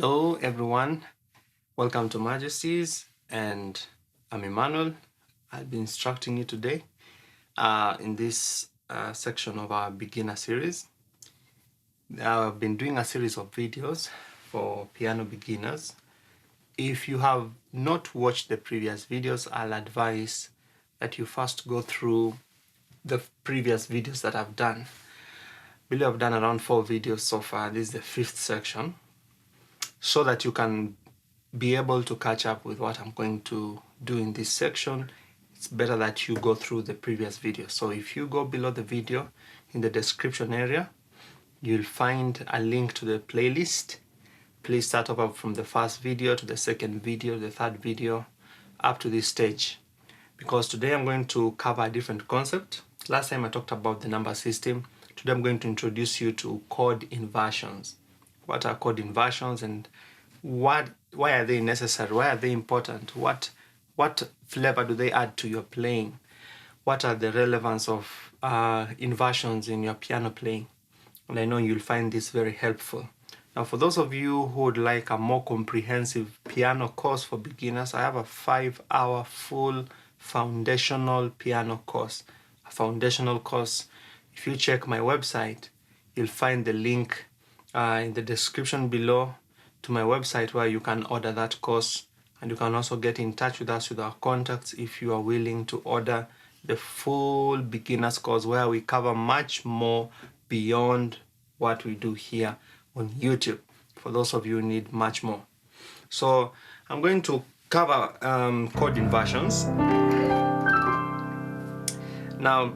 Hello everyone, welcome to MAJESTY'S, and I'm Emmanuel. I'll be instructing you today in this section of our beginner series. I've been doing a series of videos for piano beginners. If you have not watched the previous videos, I'll advise that you first go through the previous videos that I've done. I believe I've done around 4 videos so far. This is the 5th section, so that you can be able to catch up with what I'm going to do in this section. It's better that you go through the previous video. So if you go below the video in the description area, you'll find a link to the playlist. Please start over from the first video to the second video, the third video, up to this stage, because today I'm going to cover a different concept. Last time I talked about the number system. Today I'm going to introduce you to chord inversions. What are chord inversions, and why are they necessary? Why are they important? What flavor do they add to your playing? What are the relevance of inversions in your piano playing? And I know you'll find this very helpful. Now, for those of you who would like a more comprehensive piano course for beginners, I have a 5-hour full foundational piano course. A foundational course. If you check my website, you'll find the link in the description below to my website, where you can order that course, and you can also get in touch with us with our contacts if you are willing to order the full beginners course, where we cover much more beyond what we do here on YouTube, for those of you who need much more. So I'm going to cover chord inversions. Now,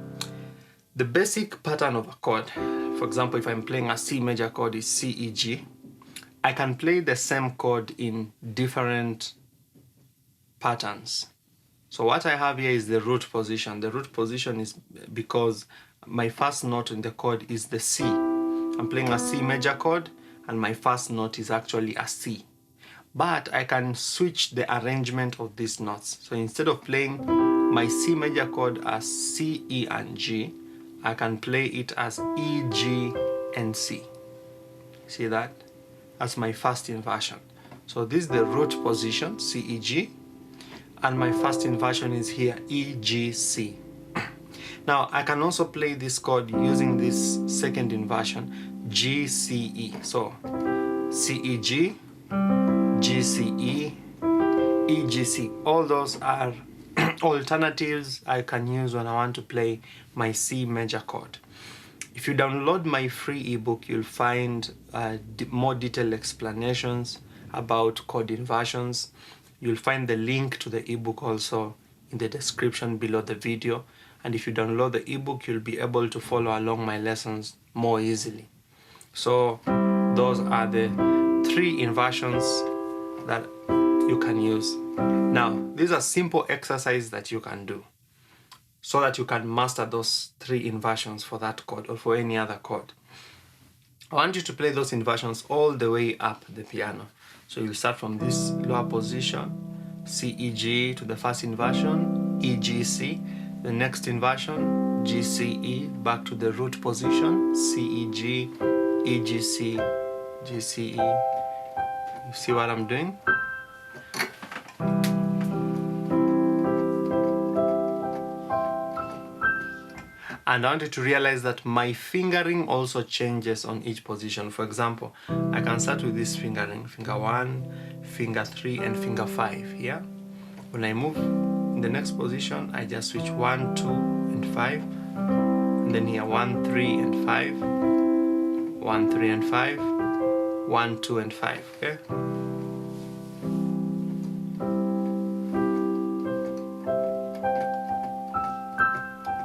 the basic pattern of a chord, for example, if I'm playing a C major chord, is C, E, G. I can play the same chord in different patterns. So what I have here is the root position. The root position is because my first note in the chord is the C. I'm playing a C major chord, and my first note is actually a C. But I can switch the arrangement of these notes. So instead of playing my C major chord as C, E, and G, I can play it as E, G, and C. See that? That's my first inversion. So this is the root position, C, E, G, and my first inversion is here, E, G, C. Now I can also play this chord using this second inversion, G, C, E. So C, E, G, G, C, E, E, G, C. All those are alternatives I can use when I want to play my C major chord. If you download my free ebook, you'll find more detailed explanations about chord inversions. You'll find the link to the ebook also in the description below the video. And if you download the ebook, you'll be able to follow along my lessons more easily. So those are the 3 inversions that you can use. Now, these are simple exercises that you can do so that you can master those 3 inversions for that chord or for any other chord. I want you to play those inversions all the way up the piano. So you'll start from this lower position, C, E, G, to the first inversion, E, G, C. The next inversion, G, C, E, back to the root position, C, E, G, E, G, C, G, C, E. You see what I'm doing? And I want you to realize that my fingering also changes on each position. For example, I can start with this fingering, finger 1, finger 3, and finger 5 here. When I move in the next position, I just switch 1, 2, and 5. And then here 1, 3, and 5. 1, 3, and 5. 1, 2, and 5. Okay?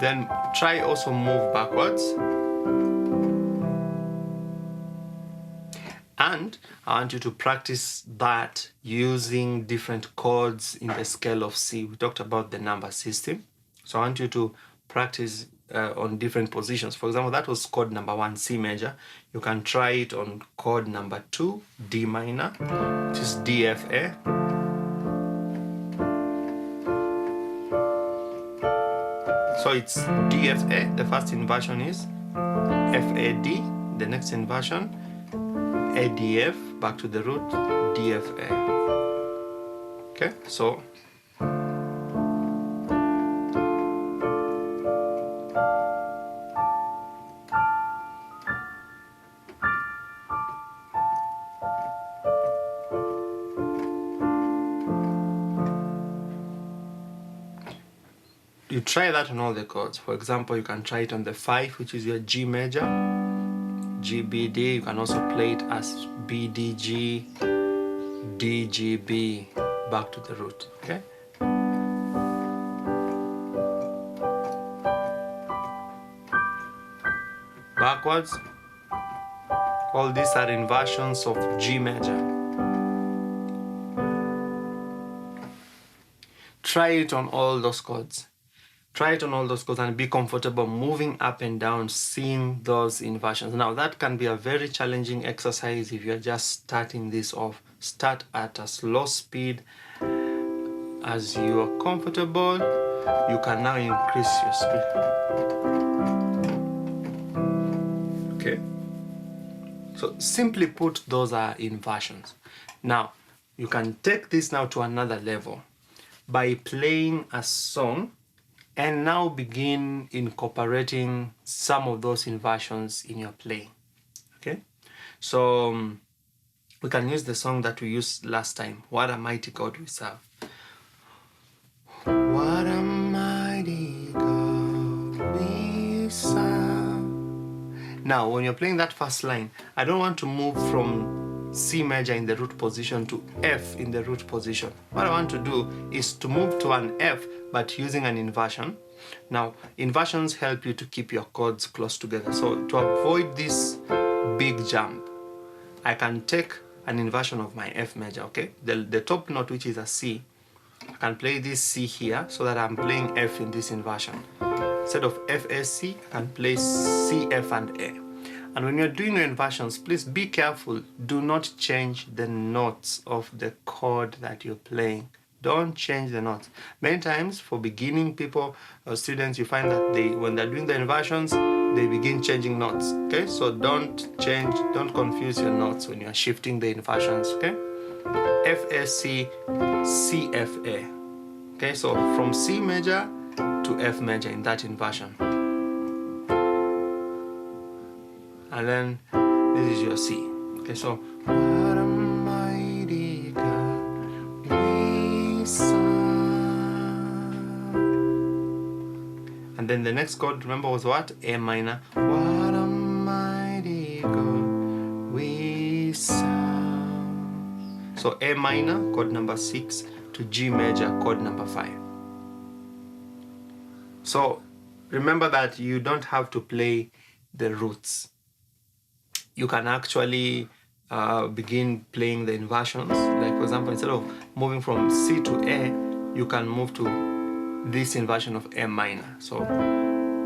Then try also move backwards. And I want you to practice that using different chords in the scale of C. We talked about the number system. So I want you to practice on different positions. For example, that was chord number 1, C major. You can try it on chord number 2, D minor, which is D, F, A. So it's D, F, A. The first inversion is F, A, D. The next inversion, A D F, back to the root, D F A. Okay, so you try that on all the chords. For example, you can try it on the 5, which is your G major, G, B, D. You can also play it as B, D, G, D, G, B, back to the root, okay? Backwards. All these are inversions of G major. Try it on all those chords. Try it on all those chords and be comfortable moving up and down, seeing those inversions. Now, that can be a very challenging exercise if you're just starting this off. Start at a slow speed. As you are comfortable, you can now increase your speed. Okay? So simply put, those are inversions. Now, you can take this now to another level by playing a song and now begin incorporating some of those inversions in your playing. Okay? So we can use the song that we used last time, What a Mighty God We Serve. What a mighty God we serve. Now, when you're playing that first line, I don't want to move from C major in the root position to F in the root position. What I want to do is to move to an F, but using an inversion. Now, inversions help you to keep your chords close together. So to avoid this big jump, I can take an inversion of my F major, okay? The top note, which is a C, I can play this C here so that I'm playing F in this inversion. Instead of F, A, C, I can play C, F, and A. And when you're doing your inversions, please be careful. Do not change the notes of the chord that you're playing. Don't change the notes. Many times, for beginning people or students, you find that when they're doing the inversions, they begin changing notes. Okay, so don't confuse your notes when you're shifting the inversions. Okay, F, A, C, C, F, A. Okay, so from C major to F major in that inversion. And then this is your C. Okay, so what a mighty God we serve. And then the next chord, remember, was what? A minor. What a mighty God we serve. So A minor, chord number 6, to G major, chord number 5. So remember that you don't have to play the roots. You can actually begin playing the inversions. Like, for example, instead of moving from C to A, you can move to this inversion of A minor. So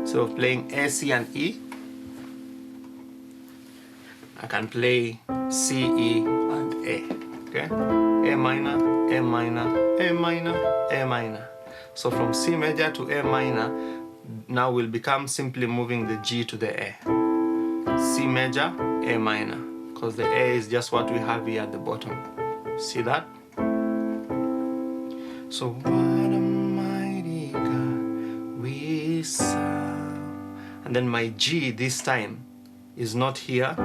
instead of playing A, C, and E, I can play C, E, and A. Okay? A minor, A minor, A minor, A minor. So from C major to A minor, now will become simply moving the G to the A. C major, A minor, because the A is just what we have here at the bottom. See that? So what a mighty God we serve. And then my G this time is not here,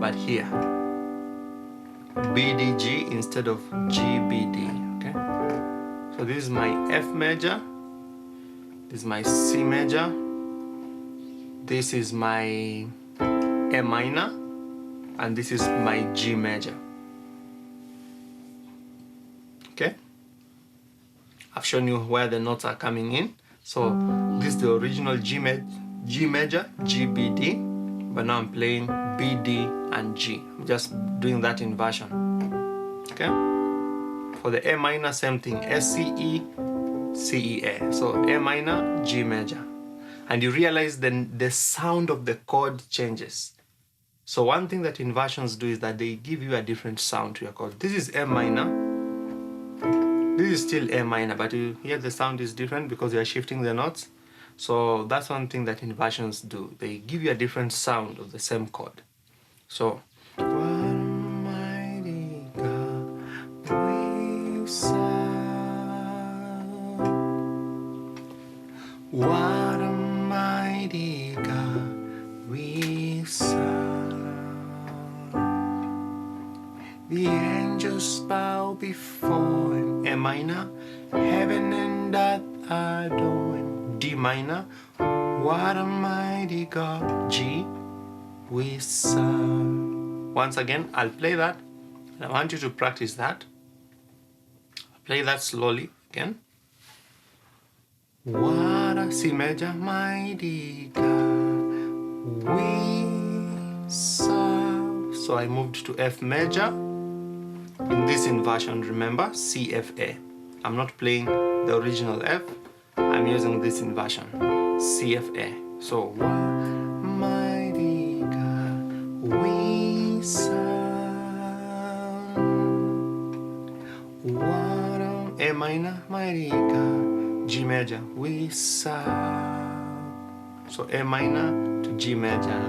but here. BDG instead of GBD. Okay? So this is my F major, this is my C major, this is my A minor, and this is my G major. Okay? I've shown you where the notes are coming in. So this is the original G major, G, B, D, but now I'm playing B, D, and G. I'm just doing that inversion. Okay? For the A minor, same thing, S, C, E, C, E, A. So A minor, G major. And you realize then the sound of the chord changes. So one thing that inversions do is that they give you a different sound to your chord. This is A minor. This is still A minor, but you hear the sound is different because you are shifting the notes. So that's one thing that inversions do. They give you a different sound of the same chord. So, what a What a mighty God we serve. The angels bow before him. A minor, heaven and earth adore him. D minor, what a mighty God. G, we serve. Once again, I'll play that. I want you to practice that. I'll play that slowly again. What a C major, mighty God we serve. So I moved to F major. In this inversion, remember, C, F, A. I'm not playing the original F. I'm using this inversion, C, F, A. So, what mighty God we serve. What A minor, mighty God, G major we serve. So A minor to G major.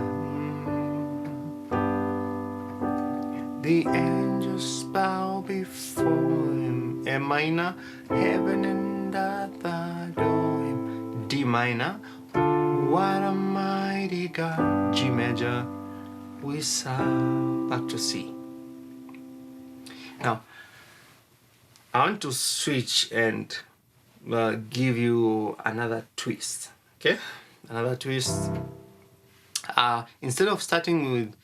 The angels bow before him. A minor, heaven and earth adore him. D minor, what a mighty God. G major we serve. Back to C. Now, I want to switch and give you another twist. Okay, another twist. Instead of starting with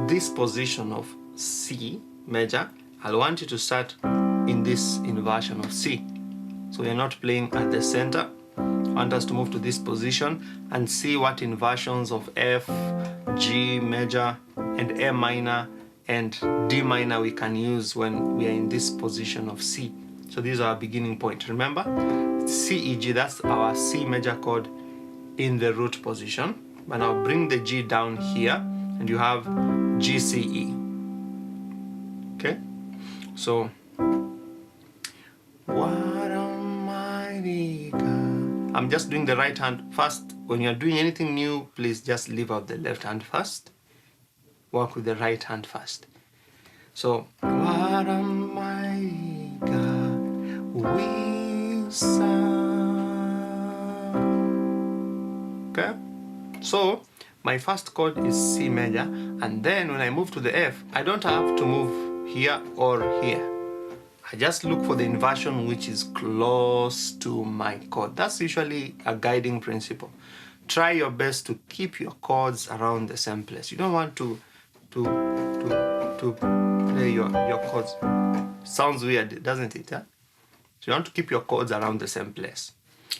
this position of C major, I want you to start in this inversion of C. So you're not playing at the center. I want us to move to this position and see what inversions of F, G major, and A minor and D minor we can use when we are in this position of C. So these are our beginning point. Remember, C, E, G, that's our C major chord in the root position. But now bring the G down here and you have G, C, E. Okay? So, what a mighty God. I'm just doing the right hand first. When you're doing anything new, please just leave out the left hand first. Work with the right hand first. So, what a mighty God we serve. Okay? So, my first chord is C major, and then when I move to the F, I don't have to move here or here. I just look for the inversion which is close to my chord. That's usually a guiding principle. Try your best to keep your chords around the same place. You don't want to play your chords. Sounds weird, doesn't it? Huh? So you want to keep your chords around the same place.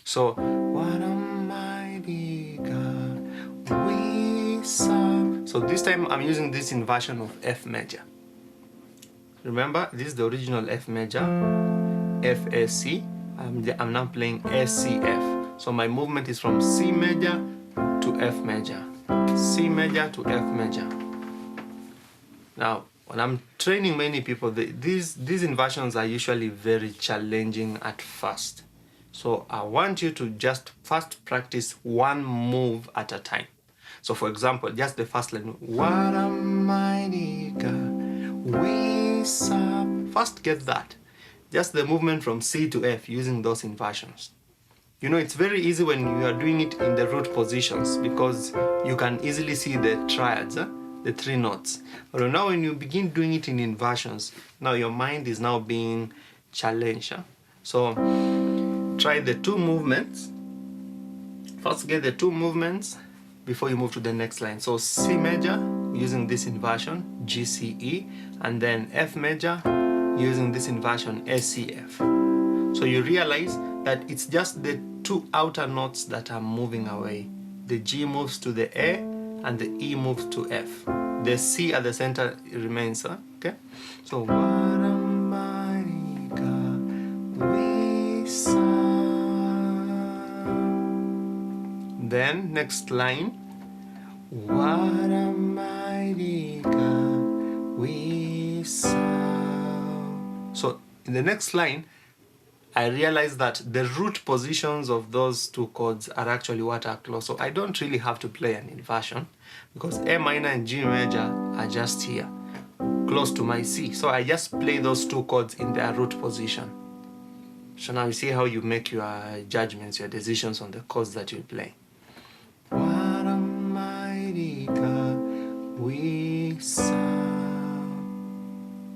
So, what a mighty God we serve. So this time I'm using this inversion of F major. Remember, this is the original F major, F, A, C. I'm now playing A, C, F. So my movement is from C major to F major, C major to F major. Now, when I'm training many people, these inversions are usually very challenging at first. So I want you to just first practice one move at a time. So for example, just the first line, what a mighty God we serve. First get that. Just the movement from C to F using those inversions. You know, it's very easy when you are doing it in the root positions because you can easily see the triads, the three notes. But now when you begin doing it in inversions, now your mind is now being challenged. So try the two movements. First get the two movements before you move to the next line. So C major using this inversion, G, C, E, and then F major using this inversion, A, C, F. So you realize that it's just the two outer notes that are moving away. The G moves to the A and the E moves to F. The C at the center remains, okay? So what a mighty God we serve. Then next line, what a mighty God we serve. So in the next line, I realized that the root positions of those two chords are actually what are close. So I don't really have to play an inversion because A minor and G major are just here, close to my C. So I just play those two chords in their root position. So now you see how you make your judgments, your decisions on the chords that you play. What a mighty God we serve.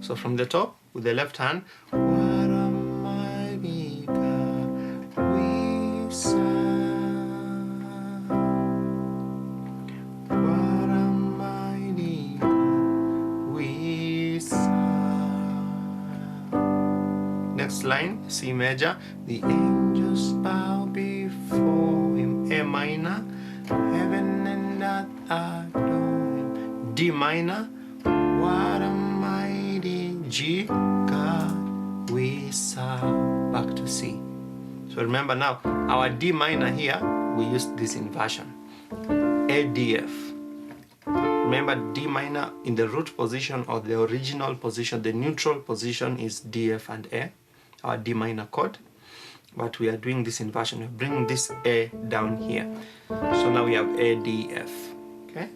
So from the top, with the left hand, what a mighty God we serve. What a mighty God we serve. Next line, C major. The angels bow before him. A minor. Heaven and earth adore him. D minor. What a mighty G God we serve. Back to C. So remember now, our D minor here, we used this inversion. A, D, F. Remember, D minor in the root position or the original position, the neutral position is D, F, and A, our D minor chord. But we are doing this inversion. We're bringing this A down here. So now we have A, D, F. Okay?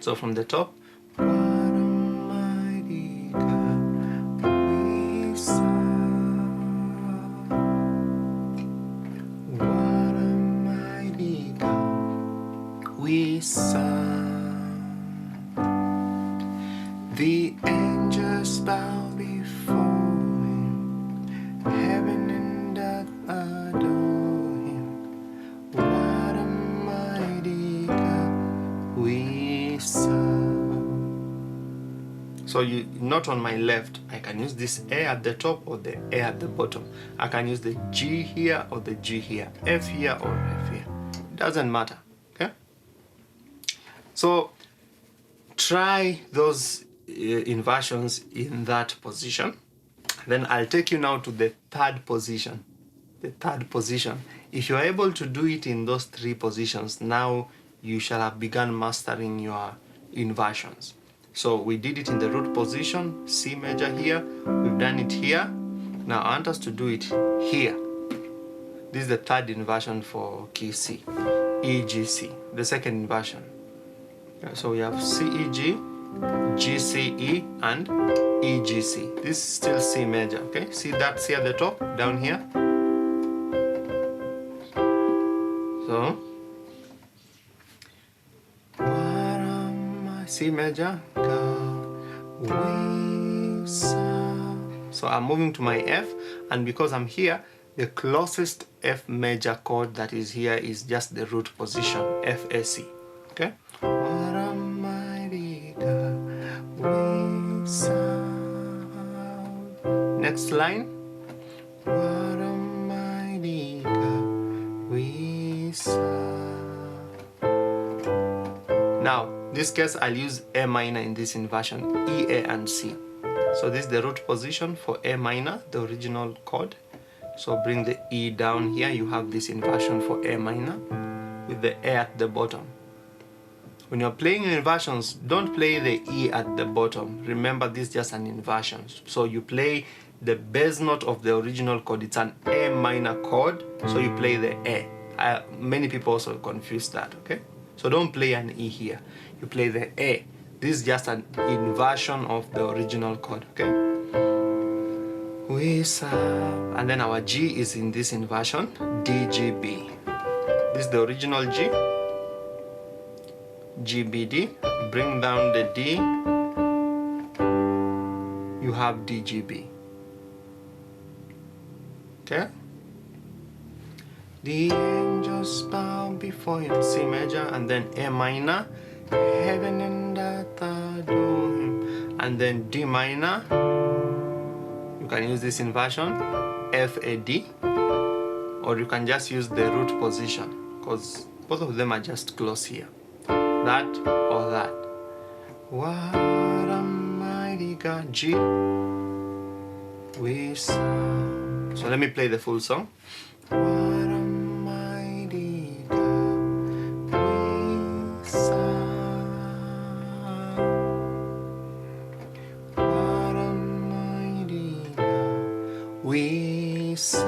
So from the top, what a mighty God we serve. What a mighty God we serve. The angels bow before him. Heaven and earth adore him. What a mighty God we serve. So you not on my left, I can use this A at the top or the A at the bottom. I can use the G here or the G here, F here or F here. It doesn't matter. Okay? So try those inversions in that position. Then I'll take you now to the third position. The third position. If you're able to do it in those three positions, now you shall have begun mastering your inversions. So we did it in the root position, C major here. We've done it here. Now I want us to do it here. This is the third inversion for key C, E, G, C, the second inversion. So we have C, E, G, G, C, E, and E, G, C. This is still C major, okay? See that C at the top, down here? So, what am I? C major, God, we serve. So I'm moving to my F, and because I'm here, the closest F major chord that is here is just the root position, F, A, C, okay? What a mighty God we serve. Next line. What a mighty God we serve. Now, this case I'll use A minor in this inversion, E, A, and C. So this is the root position for A minor, the original chord. So bring the E down here. You have this inversion for A minor with the A at the bottom. When you're playing inversions, don't play the E at the bottom. Remember, this is just an inversion. So you play the bass note of the original chord. It's an A minor chord, so you play the A. Many people also confuse that, okay? So don't play an E here. You play the A. This is just an inversion of the original chord, okay? We serve. And then our G is in this inversion, D, G, B. This is the original G. G, B, D. Bring down the D. You have D, G, B. Okay? The angels bow before him, C major, and then A minor. Heaven and earth adore him. And then D minor. You can use this inversion, F, A, D. Or you can just use the root position, because both of them are just close here. That or that. What a mighty God, G we serve. So let me play the full song. What a mighty God we serve. What a mighty God we serve.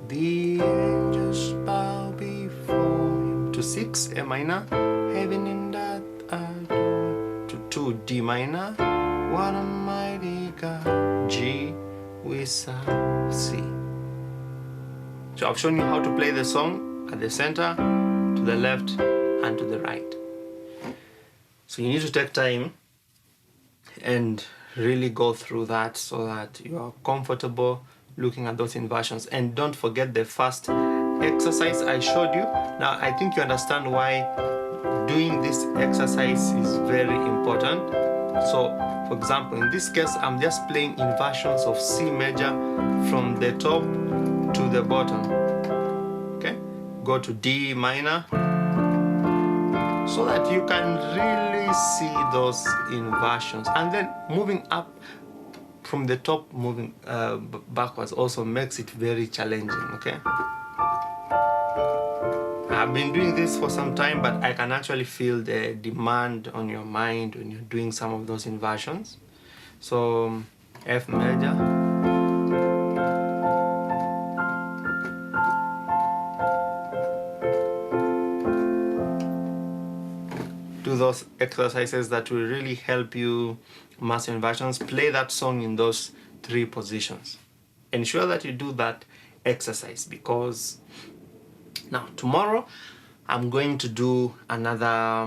The angels bow before him. To 6, A minor. Heaven and earth adore. To 2, D minor. What a mighty God G, whistle, C. So I've shown you how to play the song at the center, to the left, and to the right. So you need to take time and really go through that so that you are comfortable looking at those inversions. And don't forget the first exercise I showed you. Now I think you understand why doing this exercise is very important. So for example, in this case, I'm just playing inversions of C major from the top to the bottom. Okay, go to D minor, so that you can really see those inversions. And then moving up from the top, moving backwards also makes it very challenging. Okay, I've been doing this for some time, but I can actually feel the demand on your mind when you're doing some of those inversions. So F major, do those exercises that will really help you master inversions. Play that song in those 3 positions. Ensure that you do that exercise, because now tomorrow I'm going to do another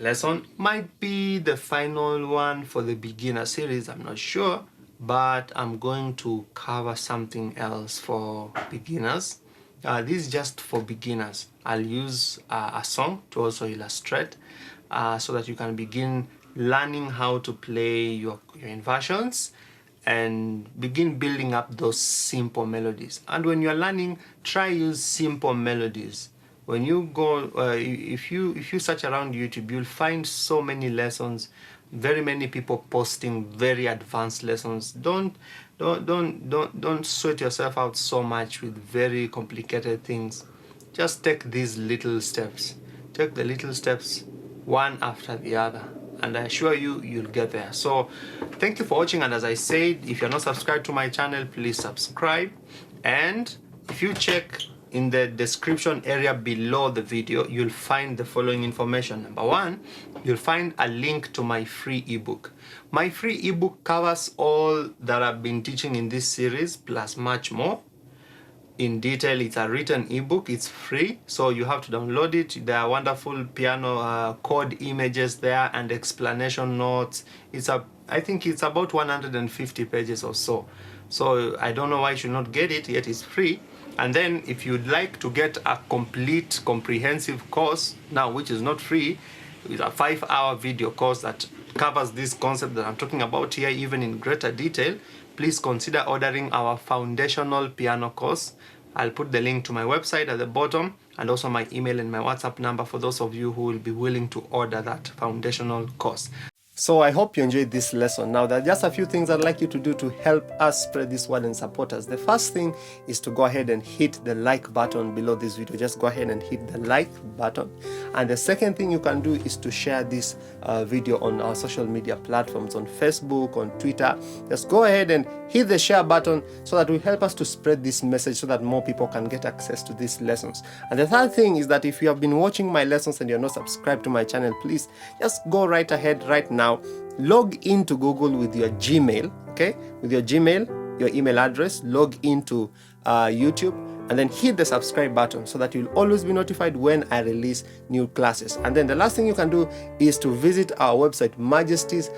lesson. Might be the final one for the beginner series, I'm not sure, but I'm going to cover something else for beginners. This is just for beginners. I'll use a song to also illustrate, so that you can begin learning how to play your inversions and begin building up those simple melodies. And when you're learning, try use simple melodies. When you go, if you search around YouTube, you'll find so many lessons, very many people posting very advanced lessons. Don't sweat yourself out so much with very complicated things. Just take these little steps. Take the little steps one after the other, and I assure you, you'll get there. So thank you for watching, and as I said, if you're not subscribed to my channel, please subscribe. And if you check in the description area below the video, you'll find the following information. Number 1, you'll find a link to my free ebook. My free ebook covers all that I've been teaching in this series, plus much more in detail. It's a written ebook, it's free, so you have to download it. There are wonderful piano chord images there and explanation notes. I think it's about 150 pages or so. So I don't know why you should not get it, yet it's free. And then if you'd like to get a complete comprehensive course now, which is not free, it's a 5-hour video course that covers this concept that I'm talking about here even in greater detail, please consider ordering our foundational piano course. I'll put the link to my website at the bottom, and also my email and my WhatsApp number for those of you who will be willing to order that foundational course. So I hope you enjoyed this lesson. Now there are just a few things I'd like you to do to help us spread this word and support us. The first thing is to go ahead and hit the like button below this video. Just go ahead and hit the like button. And the second thing you can do is to share this video on our social media platforms, on Facebook, on Twitter. Just go ahead and hit the share button so that will help us to spread this message so that more people can get access to these lessons. And the third thing is that if you have been watching my lessons and you're not subscribed to my channel, please just go right ahead right now. Log into Google with your Gmail, okay? With your Gmail, your email address, log into YouTube, and then hit the subscribe button so that you'll always be notified when I release new classes. And then the last thing you can do is to visit our website, MAJESTY'S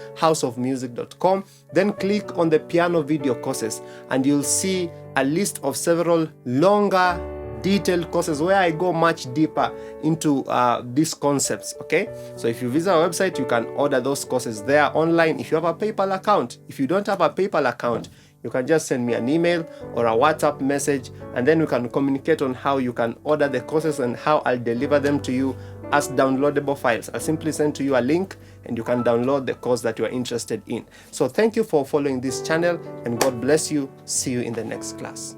then click on the piano video courses, and you'll see a list of several longer detailed courses where I go much deeper into these concepts. Okay, so if you visit our website, you can order those courses there online if you have a PayPal account. If you don't have a PayPal account, you can just send me an email or a WhatsApp message, and then we can communicate on how you can order the courses and how I'll deliver them to you as downloadable files. I'll simply send to you a link and you can download the course that you are interested in. So thank you for following this channel, and God bless you. See you in the next class.